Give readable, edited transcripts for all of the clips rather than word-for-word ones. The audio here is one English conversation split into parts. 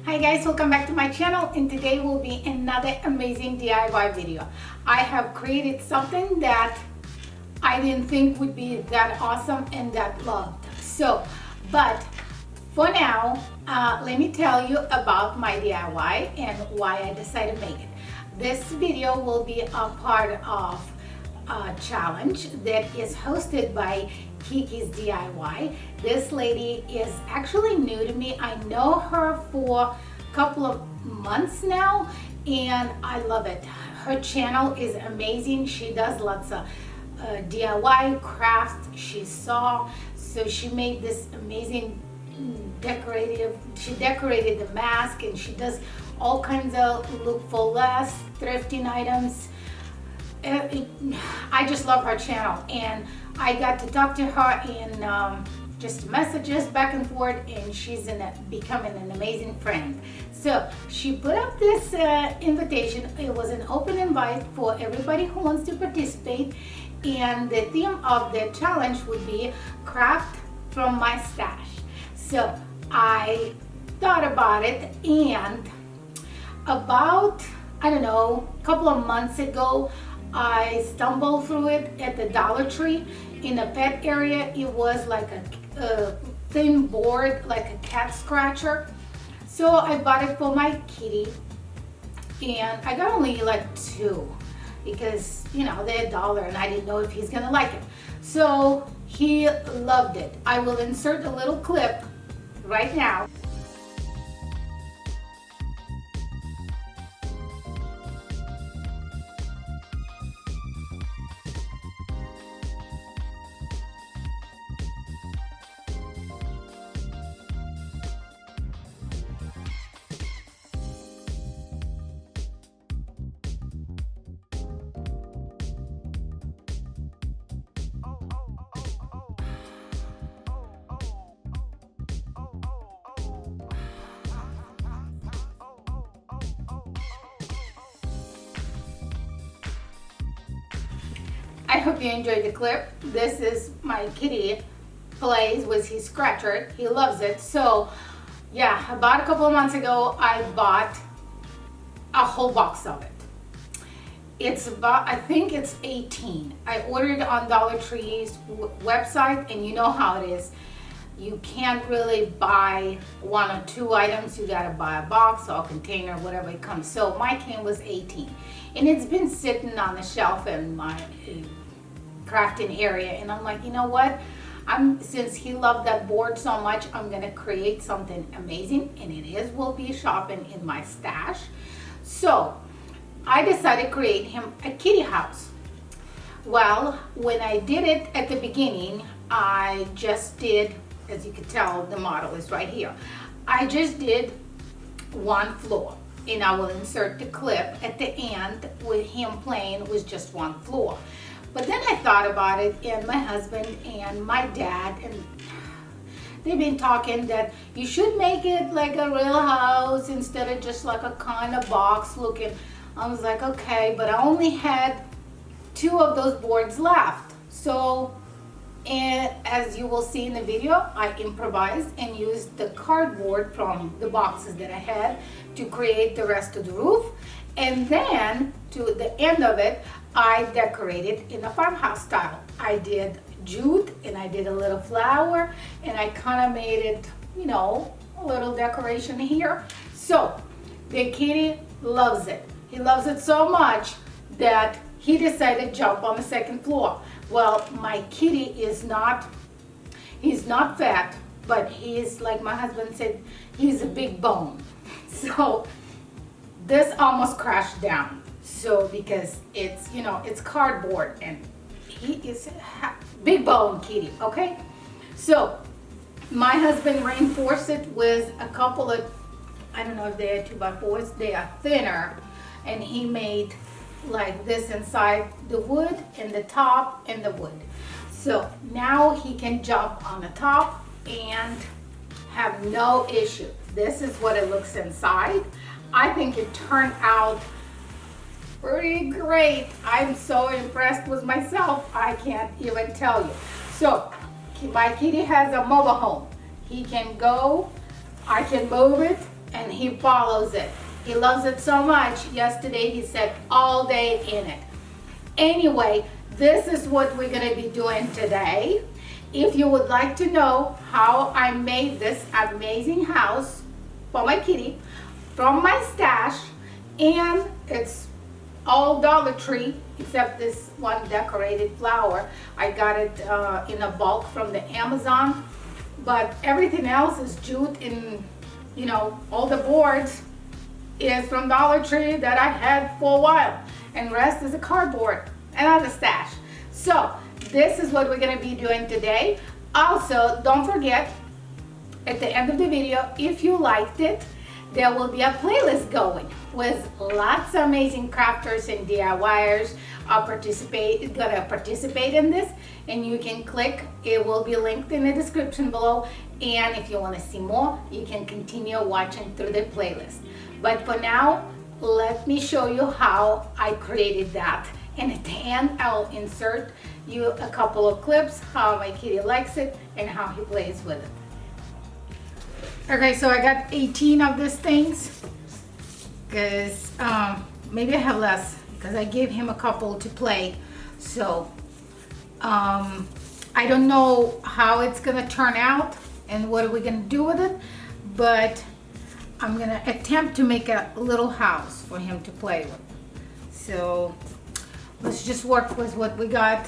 Hi guys, welcome back to my channel, and today will be another amazing DIY video. I have created something that I didn't think would be that awesome and that loved. But for now, let me tell you about my DIY and why I decided to make it. This video will be a part of a challenge that is hosted by Kiki's DIY. This lady is actually new to me. I know her for a couple of months now and I love it. Her channel is amazing. She does lots of DIY crafts. So she made this amazing she decorated the mask, and she does all kinds of look for less thrifting items. I just love her channel, and I got to talk to her in just messages back and forth, and she's becoming an amazing friend. So she put up this invitation. It was an open invite for everybody who wants to participate, and the theme of the challenge would be craft from my stash. So I thought about it, and about, I don't know, a couple of months ago, I stumbled through it at the Dollar Tree in a pet area. It was like a thin board, like a cat scratcher. So I bought it for my kitty, and I got only like 2 because, you know, they're $1 and I didn't know if he's gonna like it. So he loved it. I will insert a little clip right now. I hope you enjoyed the clip. This is my kitty plays with his scratcher. He loves it. So yeah, about a couple of months ago, I bought a whole box of it. It's about, I think it's 18. I ordered it on Dollar Tree's website, and you know how it is. You can't really buy 1 or 2 items. You gotta buy a box or a container, whatever it comes. So my can was 18, and it's been sitting on the shelf in my crafting area, and I'm like, you know what? Since he loved that board so much, I'm gonna create something amazing, and will be shopping in my stash. So I decided to create him a kitty house. Well, when I did it at the beginning, I just did, as you can tell, the model is right here. I just did 1 floor, and I will insert the clip at the end with him playing with just 1 floor. But then I thought about it, and my husband and my dad, and they've been talking that you should make it like a real house instead of just like a kind of box looking. I was like, okay, but I only had 2 of those boards left. So, and as you will see in the video, I improvised and used the cardboard from the boxes that I had to create the rest of the roof. And then to the end of it, I decorated in a farmhouse style. I did jute, and I did a little flower, and I kind of made it, you know, a little decoration here. So the kitty loves it. He loves it so much that he decided to jump on the 2nd floor. Well, my kitty he's not fat, but he's, like my husband said, he's a big bone. So this almost crashed down. So because it's, you know, it's cardboard, and he is a big bone kitty, okay? So my husband reinforced it with a couple of, I don't know if they are 2x4s, they are thinner, and he made like this inside the wood and the top and the wood. So now he can jump on the top and have no issue. This is what it looks inside. I think it turned out pretty great. I'm so impressed with myself, I can't even tell you. So my kitty has a mobile home. He can go, I can move it, and he he follows it. He loves it so much. Yesterday he sat all day in it. Anyway, this is what we're going to be doing today. If you would like to know how I made this amazing house for my kitty from my stash, and it's all Dollar Tree except this one decorated flower. I got it in a bulk from the Amazon, but everything else is jute, and you know, all the boards is from Dollar Tree that I had for a while, and the rest is a cardboard and other stash. So this is what we're going to be doing today. Also, don't forget, at the end of the video, if you liked it, there will be a playlist going with lots of amazing crafters and DIYers are gonna participate in this, and you can click, it will be linked in the description below, and if you want to see more, you can continue watching through the playlist. But for now, let me show you how I created that, and at the end I'll insert you a couple of clips how my kitty likes it and how he plays with it. Okay, so I got 18 of these things, because maybe I have less because I gave him a couple to play. So I don't know how it's gonna turn out and what are we gonna do with it, but I'm gonna attempt to make a little house for him to play with. So let's just work with what we got.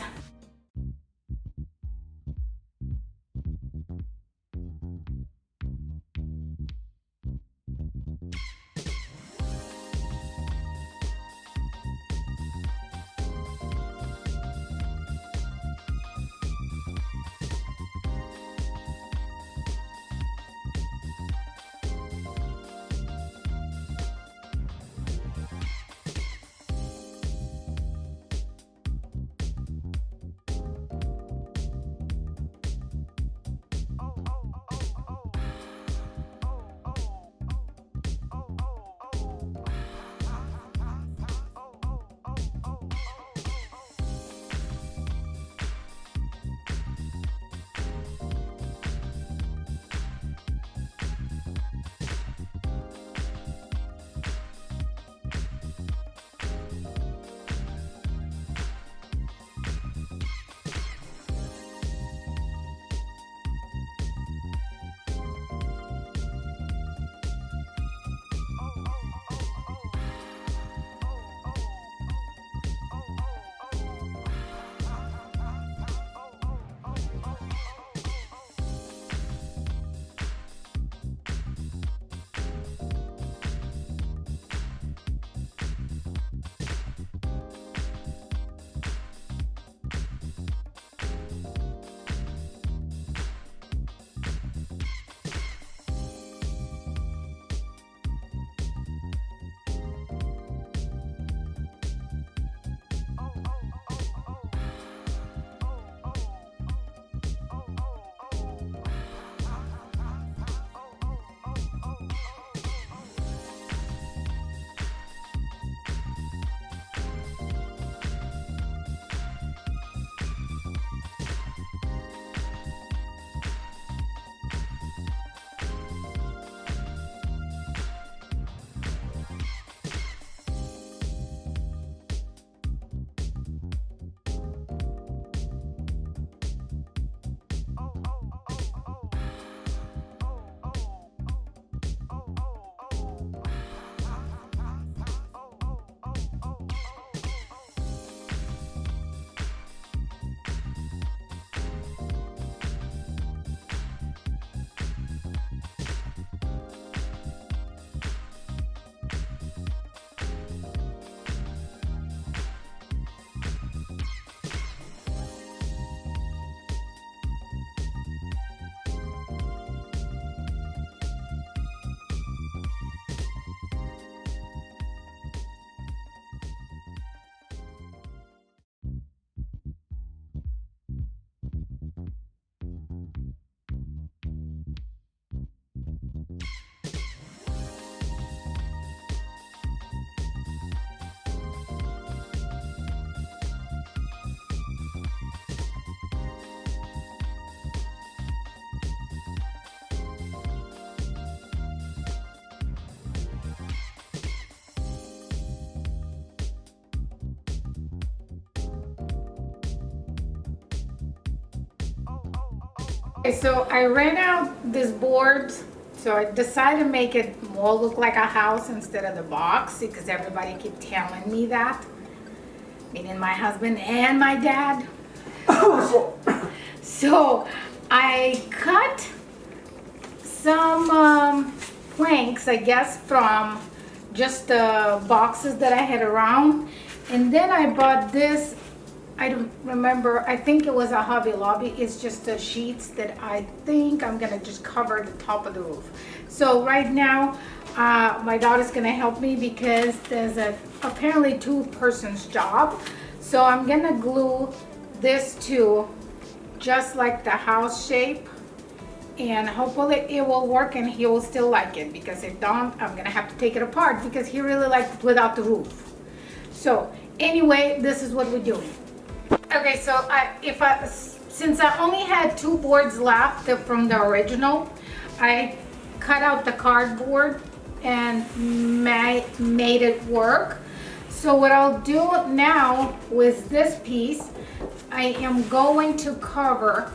Okay, so I ran out this board, so I decided to make it more look like a house instead of the box because everybody keep telling me that, meaning my husband and my dad. So I cut some planks, I guess, from just the boxes that I had around, and then I bought this. I don't remember, I think it was a Hobby Lobby. It's just the sheets that I think I'm gonna just cover the top of the roof. So right now, my daughter's gonna help me because there's apparently two-person's job. So I'm gonna glue this to just like the house shape, and hopefully it will work and he will still like it, because if don't, I'm gonna have to take it apart because he really liked it without the roof. So anyway, this is what we're doing. Okay, so since I only had two boards left from the original, I cut out the cardboard and made it work. So what I'll do now with this piece, I am going to cover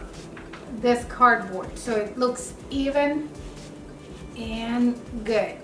this cardboard so it looks even and good.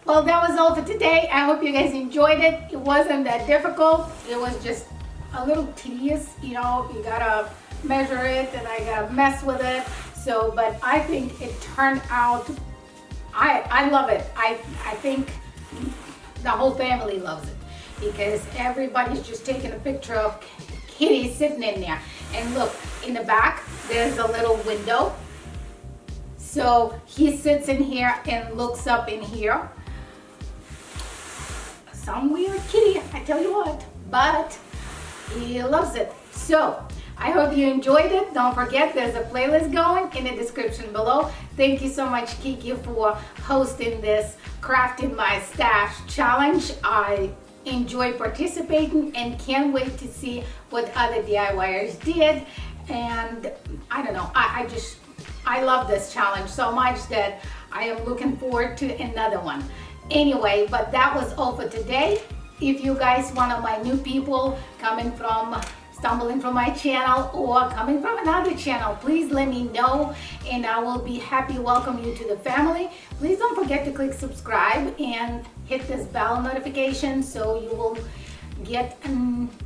Well, that was all for today. I hope you guys enjoyed it. It wasn't that difficult. It was just a little tedious, you know, you gotta measure it and I gotta mess with it. So, but I think it turned out, I love it. I think the whole family loves it because everybody's just taking a picture of Kitty sitting in there. And look, in the back, there's a little window. So he sits in here and looks up in here. Some weird kitty, I tell you what, but he loves it. So I hope you enjoyed it. Don't forget, there's a playlist going in the description below. Thank you so much, Kiki, for hosting this Crafting My Stash challenge. I enjoy participating and can't wait to see what other DIYers did. And I don't know, I love this challenge so much that I am looking forward to another one. Anyway, but that was all for today. If you guys, one of my new people stumbling from my channel or coming from another channel, please let me know and I will be happy to welcome you to the family. Please don't forget to click subscribe and hit this bell notification so you will get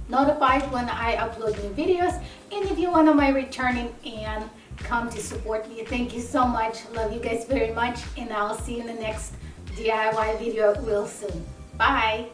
notified when I upload new videos. And if you're one of my returning and come to support me, thank you so much. Love you guys very much, and I'll see you in the next DIY video real soon. Bye.